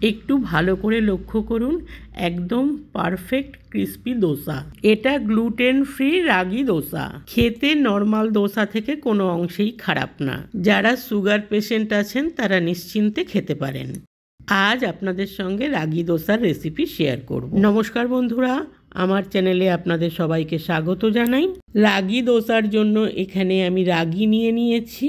একটু ভালো করে লক্ষ্য করুন, একদম পারফেক্ট ক্রিস্পি দোসা। এটা গ্লুটেন ফ্রি রাগি দোসা। খেতে নর্মাল দোসা থেকে কোনো অংশেই খারাপ না। যারা সুগার পেশেন্ট আছেন তারা নিশ্চিন্তে খেতে পারেন। আজ আপনাদের সঙ্গে রাগি দোসার রেসিপি শেয়ার করব। নমস্কার বন্ধুরা, আমার চ্যানেলে আপনাদের সবাইকে স্বাগত জানাই। রাগি দোসার জন্য এখানে আমি রাগি নিয়ে নিয়েছি।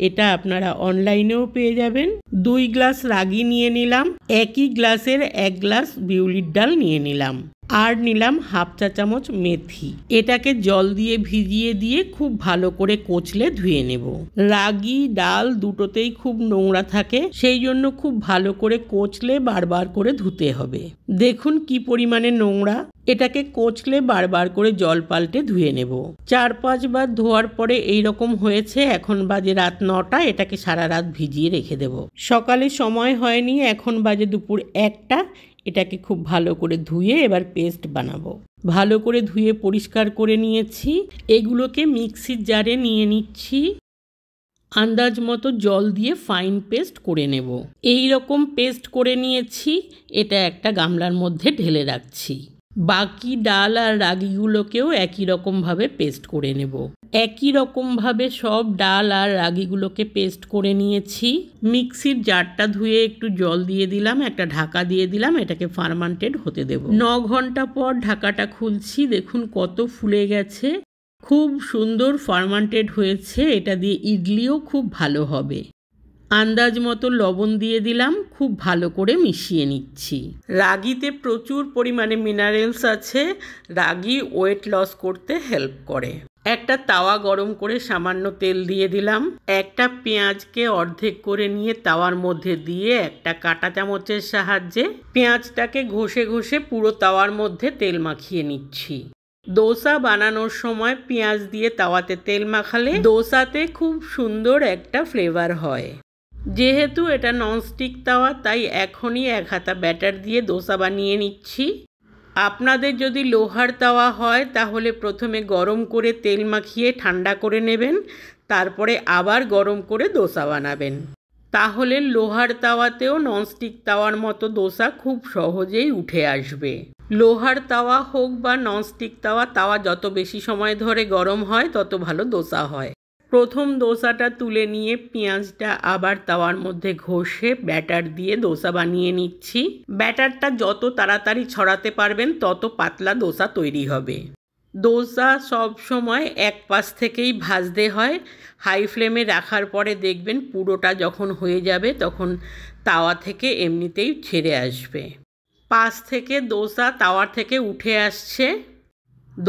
এটা আপনারা অনলাইনেও পেয়ে যাবেন। 2 গ্লাস রাগি নিয়ে নিলাম। একই গ্লাসের 1 গ্লাস বিউলির ডাল নিয়ে নিলাম। আর নিলাম হাফ চা চামচ মেথি। এটাকে জল দিয়ে ভিজিয়ে দিয়ে খুব ভালো করে কচলে ধুয়ে নেব। রাগি ডাল দুটোতেই খুব নোংরা থাকে, সেই জন্য খুব ভালো করে কচলে বারবার করে ধুতে হবে। দেখুন কি পরিমাণে নোংরা। এটাকে কচলে বারবার করে জল পাল্টে ধুয়ে নেব। 4-5 বার ধোয়ার পরে এইরকম হয়েছে। এখন বাজে রাত 9টা। এটাকে সারা রাত ভিজিয়ে রেখে দেব। সকালে সময় হয়নি, এখন বাজে দুপুর 1টা। এটাকে খুব ভালো করে ধুয়ে এবার পেস্ট বানাবো। ভালো করে ধুয়ে পরিষ্কার করে নিয়েছি। এগুলোকে মিক্সির জারে নিয়ে নিচ্ছি। আন্দাজ মতো জল দিয়ে ফাইন পেস্ট করে নেব। এই রকম পেস্ট করে নিয়েছি। এটা একটা গামলার মধ্যে ঢেলে রাখছি। বাকি ডাল আর রাগিগুলোকেও একই রকমভাবে পেস্ট করে নেব। একই রকমভাবে সব ডাল আর রাগিগুলোকে পেস্ট করে নিয়েছি। মিক্সির জারটা ধুয়ে একটু জল দিয়ে দিলাম, একটা ঢাকা দিয়ে দিলাম। এটাকে ফার্মান্টেড হতে দেব। 9 ঘন্টা পর ঢাকাটা খুলছি। দেখুন কত ফুলে গেছে। খুব সুন্দর ফার্মান্টেড হয়েছে। এটা দিয়ে ইডলিও খুব ভালো হবে। আন্দাজ মতো লবণ দিয়ে দিলাম। খুব ভালো করে মিশিয়ে নিচ্ছি। রাগিতে প্রচুর পরিমাণে মিনারেলস আছে। রাগি ওয়েট লস করতে হেল্প করে। একটা তাওয়া গরম করে সামান্য তেল দিয়ে দিলাম। একটা পেঁয়াজকে অর্ধেক করে নিয়ে তাওয়ার মধ্যে দিয়ে একটা কাঁটা চামচের সাহায্যে পেঁয়াজটাকে ঘষে ঘষে পুরো তাওয়ার মধ্যে তেল মাখিয়ে নিচ্ছি। দোসা বানানোর সময় পেঁয়াজ দিয়ে তাওয়াতে তেল মাখালে দোসাতে খুব সুন্দর একটা ফ্লেভার হয়। যেহেতু এটা ননস্টিক তাওয়া, তাই এখনই 1 হাতা ব্যাটার দিয়ে দোসা বানিয়ে নিচ্ছি। আপনাদের যদি লোহার তাওয়া হয় তাহলে প্রথমে গরম করে তেল মাখিয়ে ঠান্ডা করে নেবেন, তারপরে আবার গরম করে দোসা বানাবেন। তাহলে লোহার তাওয়াতেও ননস্টিক তাওয়ার মতো দোসা খুব সহজেই উঠে আসবে। লোহার তাওয়া হোক বা ননস্টিক তাওয়া, তাওয়া যত বেশি সময় ধরে গরম হয় তত ভালো দোসা হয়। প্রথম দোসাটা তুলে নিয়ে পেঁয়াজটা আবার তাওয়ার মধ্যে ঘষে ব্যাটার দিয়ে দোসা বানিয়ে নিচ্ছি। ব্যাটারটা যত তাড়াতাড়ি ছড়াতে পারবেন তত পাতলা দোসা তৈরি হবে। দোসা সব সময় এক পাশ থেকেই ভাজতে হয়। হাই ফ্লেমে রাখার পরে দেখবেন পুরোটা যখন হয়ে যাবে তখন তাওয়া থেকে এমনিতেই ছেড়ে আসবে। পাশ থেকে দোসা তাওয়া থেকে উঠে আসছে।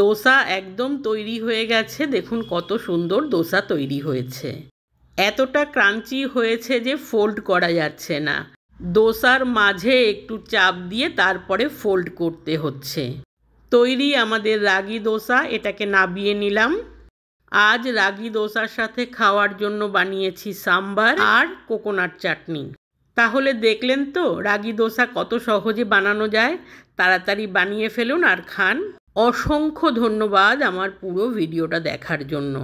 দোসা একদম তৈরি হয়ে গেছে। দেখুন কত সুন্দর দোসা তৈরি হয়েছে। এতটা ক্রাঞ্চি হয়েছে যে ফোল্ড করা যাচ্ছে না। দোসার মাঝে একটু চাপ দিয়ে তারপরে ফোল্ড করতে হচ্ছে। তৈরি আমাদের রাগি দোসা। এটাকে নাবিয়ে নিলাম। আজ রাগি দোসার সাথে খাওয়ার জন্য বানিয়েছি সাম্বার আর কোকোনাট চাটনি। তাহলে দেখলেন তো রাগি দোসা কত সহজে বানানো যায়। তাড়াতাড়ি বানিয়ে ফেলুন আর খান। অসংখ্য ধন্যবাদ আমার পুরো ভিডিওটা দেখার জন্য।